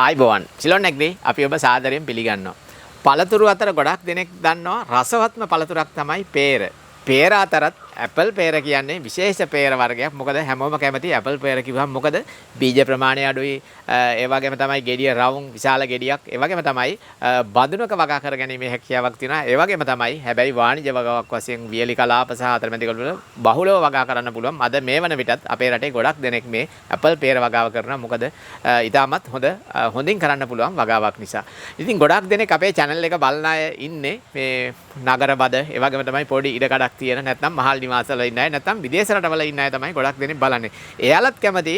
ආයිබෝවන් සිලොන් නැග්දී අපි ඔබ සාදරයෙන් පිළිගන්නවා. පළතුරු අතර ගොඩක් දෙනෙක් දන්නවා රසවත්ම පළතුරක් තමයි peer. peer අතරත් ඇපල් peer කියන්නේ විශේෂ peer වර්ගයක්. මොකද හැමෝම කැමති ඇපල් peer කිව්වම මොකද බීජ ප්‍රමාණය අඩුයි. ඒ වගේම තමයි ගෙඩිය රවුම් විශාල ගෙඩියක්. ඒ වගේම තමයි බඳුනක වගා කර ගැනීමේ හැකියාවක් තියෙනවා. ඒ වගේම තමයි හැබැයි වාණිජ වගාවක් වශයෙන් වියලි කලාප සහ අතරමැදි වල බහුලව වගා කරන්න පුළුවන්. අද මේ වන විටත් අපේ රටේ ගොඩක් දෙනෙක් මේ ඇපල් peer වගාව කරනවා. මොකද ඊටමත් හොඳින් කරන්න පුළුවන් වගාවක් නිසා. ඉතින් ගොඩක් දෙනෙක් අපේ channel එක බලන අය ඉන්නේ මේ නගර බද ඒ වගේම තමයි පොඩි ඉඩ කඩක් තියෙන නැත්නම් මහල් නිවාසවල ඉන්න අය නැත්නම් විදේශ රටවල ඉන්න අය තමයි ගොඩක් දෙනෙක් බලන්නේ. එයාලත් කැමති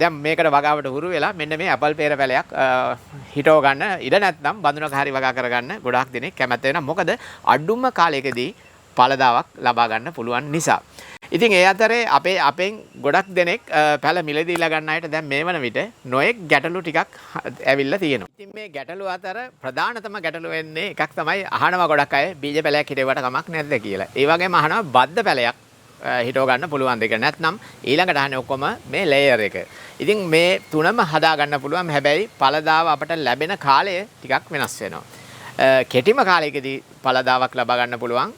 දැන් මේකට වගාවට හුරු වෙලා මෙන්න මේ ඇපල් peer පැලයක් හිටව ගන්න ඉඩ නැත්නම් බඳුනක හරි වගා කරගන්න ගොඩක් දෙනෙක් කැමති වෙනවා. මොකද අඩුම කාලයකදී පළදාවක් ලබා ගන්න පුළුවන් නිසා. ඉතින් ඒ අතරේ අපෙන් ගොඩක් දෙනෙක් පැල මිලදීලා ගන්න අයට දැන් මේ වන විට නොයෙක් ගැටලු ටිකක් ඇවිල්ලා තියෙනවා. ඉතින් මේ ගැටලු අතර ප්‍රධානතම ගැටලුව වෙන්නේ එකක් තමයි අහනවා ගොඩක් අය බීජ පැලයක් හිටෙවට කමක් නැද්ද කියලා. ඒ වගේම අහනවා බද්ද පැලයක් හිටව ගන්න පුළුවන් දෙක. නැත්නම් ඊළඟට අහන්නේ ඔක්කොම මේ ලේයර් එක. ඉතින් මේ තුනම හදා ගන්න පුළුවන්. හැබැයි පළදාව අපට ලැබෙන කාලය ටිකක් වෙනස් වෙනවා. කෙටිම කාලයකදී පළදාවක් ලබා ගන්න පුළුවන්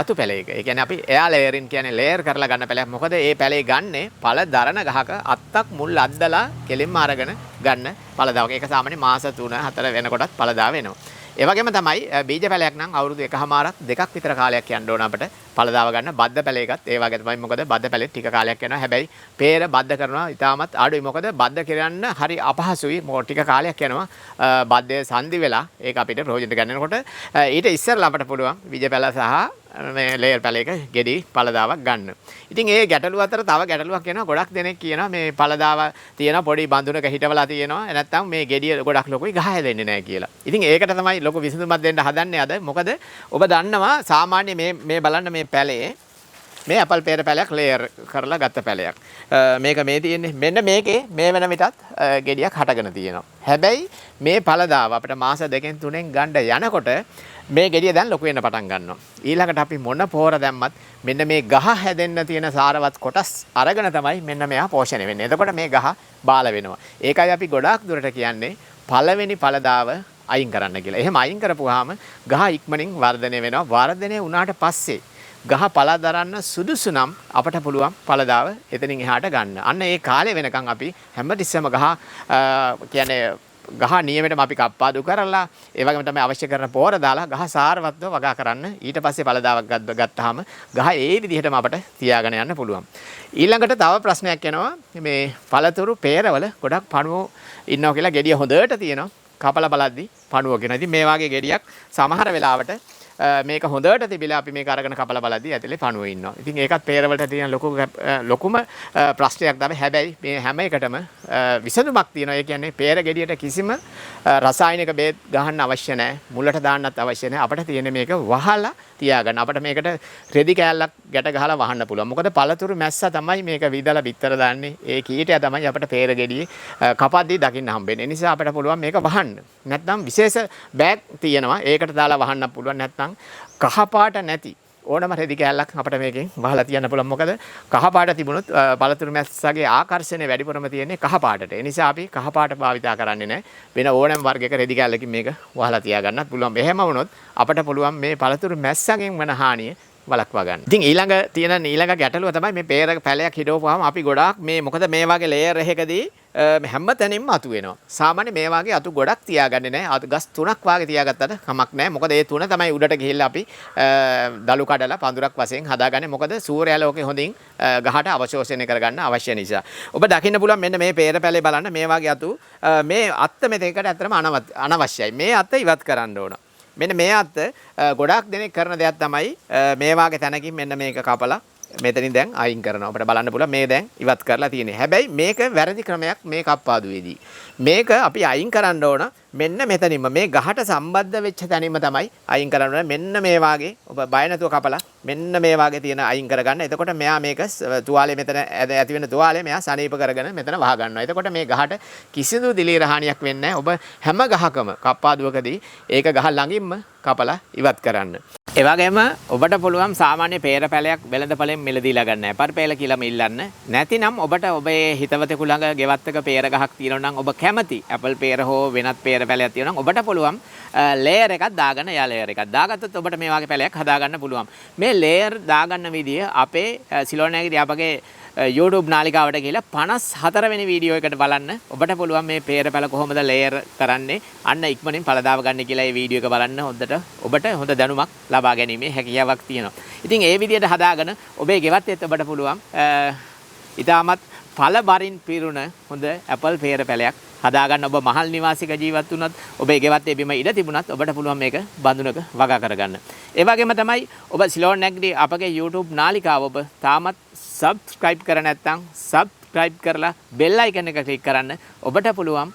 අතු පැලයක. ඒ කියන්නේ අපි එයා ලේයරින් කියන්නේ ලේයර් කරලා ගන්න පැලයක්. මොකද ඒ පැලේ ගන්නේ පළ දරන ගහක අත්තක් මුල් අද්දලා කෙලින්ම අරගෙන ගන්න පළදාවක්. ඒක සාමාන්‍ය මාස 3-4 වෙනකොටත් පළදා වෙනවා. ඒ වගේම තමයි බීජ පැලයක් නම් අවුරුදු 1මාරක් දෙකක් විතර කාලයක් යන්න ඕන අපිට පළදාව ගන්න. බද්ද පැලයකත් ඒ වගේ තමයි. මොකද බද්ද පැලෙත් ටික කාලයක් යනවා. හැබැයි peer බද්ද කරනවා ඉතාමත් අඩුයි. මොකද බද්ද කරන්න හරි අපහසුයි. මොකද ටික කාලයක් යනවා බද්දේ සංදි වෙලා ඒක අපිට ප්‍රයෝජනට ගන්නකොට ඊට ඉස්සෙල්ලා අපිට පුළුවන් බීජ පැල සහ මේ ලේයර් පැලයක ගෙඩි පළදාවක් ගන්න. ඉතින් ඒ ගැටලුව අතර තව ගැටලුවක් එනවා. ගොඩක් දෙනෙක් කියනවා මේ පළදාව තියෙන පොඩි බඳුනක හිටවලා තියෙනවා. නැත්නම් මේ ගෙඩිය ගොඩක් ලොකුයි ගහ හැදෙන්නේ නැහැ කියලා. ඉතින් ඒකට තමයි ලොකු විසඳුමක් දෙන්න හදන්නේ අද. මොකද ඔබ දන්නවා සාමාන්‍ය මේ බලන්න මේ පැලේ මේ ඇපල් peer පැලයක් ලේයර් කරලා ගත්ත පැලයක්. මේක මේ තියෙන්නේ. මෙන්න මේකේ මේ වෙන විටත් ගෙඩියක් හටගෙන තියෙනවා. හැබැයි මේ පළදාව අපිට මාස 2-3 ගන්න යනකොට මේ ගෙඩිය දැන් ලොකු වෙන්න පටන් ගන්නවා. ඊළඟට අපි මොන පොර දැම්මත් මෙන්න මේ ගහ හැදෙන්න තියෙන සාරවත් කොටස් අරගෙන තමයි මෙන්න මෙයා පෝෂණය වෙන්නේ. එතකොට මේ ගහ බාල වෙනවා. ඒකයි අපි ගොඩාක් දුරට කියන්නේ පළවෙනි පළදාව අයින් කරන්න කියලා. එහෙම අයින් කරපුවාම ගහ ඉක්මනින් වර්ධනය වෙනවා. වර්ධනය වුණාට පස්සේ ගහ පළ දරන්න සුදුසු නම් අපට පුළුවන් පළදාව එතනින් එහාට ගන්න. අන්න ඒ කාලේ වෙනකන් අපි හැමතිස්සෙම ගහ කියන්නේ ගහ නියමෙටම අපි කප්පාදු කරලා ඒ වගේම තමයි අවශ්‍ය කරන පොර දාලා ගහ සාරවත්ව වගා කරන්න. ඊට පස්සේ පළදාවක් ගත්තාම ගහ ඒ විදිහටම අපට තියාගෙන යන්න පුළුවන්. ඊළඟට තව ප්‍රශ්නයක් එනවා. මේ පළතුරු peer වල ගොඩක් පණුවෝ ඉන්නවා කියලා ගෙඩිය හොඳට තියෙනවා. කපලා බලද්දි පණුවෝ කියන. ඉතින් මේ වගේ ගෙඩියක් සමහර වෙලාවට මේක හොඳට තිබිලා අපි මේක අරගෙන කපලා බලද්දී ඇතුලේ පණුව ඉන්නවා. ඉතින් ඒකත් peer වලට තියෙන ලොකුම ප්‍රශ්නයක් තමයි. හැබැයි මේ හැම එකටම විසඳුමක් තියෙනවා. ඒ කියන්නේ peer ගෙඩියට කිසිම රසායනික බේත් ගහන්න අවශ්‍ය නැහැ. මුලට දාන්නත් අවශ්‍ය නැහැ. අපිට තියෙන්නේ මේක වහලා තියාගන්න. අපිට මේකට රෙදි කෑල්ලක් ගැට ගහලා වහන්න පුළුවන්. මොකද පළතුරු මැස්සා තමයි මේක විදලා බිත්තර දාන්නේ. ඒ කීටය තමයි අපිට peer ගෙඩියේ කපද්දී දකින්න හම්බෙන්නේ. ඒ නිසා අපිට පුළුවන් මේක වහන්න. නැත්නම් විශේෂ බෑග් තියෙනවා. ඒකට දාලා වහන්න පුළුවන්. නැත්නම් කහපාට නැති ඕනම රෙදි කෑල්ලක් අපිට මේකෙන් වහලා තියන්න පුළුවන්. මොකද කහපාට තිබුණොත් පළතුරු මැස්සගේ ආකර්ෂණය වැඩිපුරම තියෙන්නේ කහපාටට. ඒ නිසා අපි කහපාට භාවිතා කරන්නේ නැහැ. වෙන ඕනම වර්ගයක රෙදි කෑල්ලකින් මේක වහලා තියාගන්නත් පුළුවන්. එහෙම වුණොත් අපිට පුළුවන් මේ පළතුරු මැස්සගෙන් වන හානිය වළක්වා ගන්න. ඉතින් ඊළඟ ගැටලුව තමයි මේ peer පැලයක් හිටවපුවාම අපි ගොඩාක් මොකද මේ වගේ ලේයර් එකකදී හැම තැනින්ම අතු වෙනවා. සාමාන්‍ය මේ වගේ අතු ගොඩක් තියාගන්නේ නැහැ. අතු ගස් 3ක් වාගේ තියාගත්තට කමක් නැහැ. මොකද ඒ 3 තමයි උඩට ගිහිල්ලා අපි දලු කඩලා පඳුරක් වශයෙන් හදාගන්නේ. මොකද සූර්යාලෝකයේ හොඳින් ගහට අවශෝෂණය කරගන්න අවශ්‍ය නිසා. ඔබ දකින්න පුළුවන් මෙන්න මේ peer පැලේ බලන්න මේ වගේ අතු මේ අත්ත මෙතෙකට ඇත්තටම අනවශ්‍යයි. මේ අත්ත ඉවත් කරන්න ඕන. මෙන්න මේ අත්ත ගොඩාක් දෙනෙක් කරන දෙයක් තමයි මේ වාගේ තැනකින් මෙන්න මේක කපලා මෙතනින් දැන් අයින් කරනවා. අපිට බලන්න පුළුවන් මේ දැන් ඉවත් කරලා තියෙන්නේ. හැබැයි මේක වැරදි ක්‍රමයක් මේ කප්පාදුවේදී. මේක අපි අයින් කරන්න ඕන මෙන්න මෙතනින්ම මේ ගහට සම්බන්ධ වෙච්ච තැනින්ම තමයි අයින් කරන්න ඕන. මෙන්න මේ වාගේ ඔබ බය නැතුව කපලා මෙන්න මේ වාගේ තියෙන අයින් කරගන්න. එතකොට මෙයා මේක තුවාලේ මෙතන ඇති වෙන තුවාලේ මෙයා සනීප කරගෙන මෙතන වහ ගන්නවා. එතකොට මේ ගහට කිසිදු දිලීර හානියක් වෙන්නේ නැහැ. ඔබ හැම ගහකම කප්පාදුවකදී ඒක ගහ ළඟින්ම කපලා ඉවත් කරන්න. ඒ වගේම ඔබට පුළුවන් සාමාන්‍ය peer පැලයක් වෙළඳපළෙන් මිලදීලා ගන්න. ඇපල් peer කියලාම ඉල්ලන්න. නැතිනම් ඔබට ඔබේ හිතවතෙකු ළඟ ගෙවත්තක peer ගහක් තියෙනවා නම් ඔබ කැමති ඇපල් peer හෝ වෙනත් peer පැලයක් තියෙනවා නම් ඔබට පුළුවන් layer එකක් දාගන්න. යා layer එකක් දාගත්තොත් ඔබට මේ වගේ පැලයක් හදාගන්න පුළුවන්. මේ layer දාගන්න විදිය අපේ සිලෝනෑගේදී අපගේ YouTube නාලිකාවට ගිහලා 54 වෙනි වීඩියෝ එකට බලන්න. ඔබට පුළුවන් මේ peer පැල කොහොමද layer කරන්නේ අන්න ඉක්මනින් පළදාව ගන්න කියලා මේ වීඩියෝ එක බලන්න. හොඳට ඔබට හොඳ දැනුමක් ලබා ගැනීමේ හැකියාවක් තියෙනවා. ඉතින් ඒ විදිහට හදාගෙන ඔබේ ගෙවත්තෙත් ඔබට පුළුවන් ඊටමත් ඵල බරින් පිරුණ හොඳ ඇපල් peer පැලයක් හදාගන්න. ඔබ මහල් නිවාසික ජීවත් වුණත් ඔබේ ගෙවත්තේ බිම ඉඩ තිබුණත් ඔබට පුළුවන් මේක බඳුනක වගා කරගන්න. ඒ වගේම තමයි ඔබ සිලෝන් නැග්දී අපගේ YouTube නාලිකාව ඔබ තාමත් subscribe කර නැත්නම් subscribe කරලා bell icon එක click කරන්න. ඔබට පුළුවන්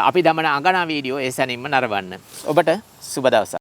අපි දමන අගනා වීඩියෝ ඒ සැනින්ම නරඹන්න. ඔබට සුබ දවසක්.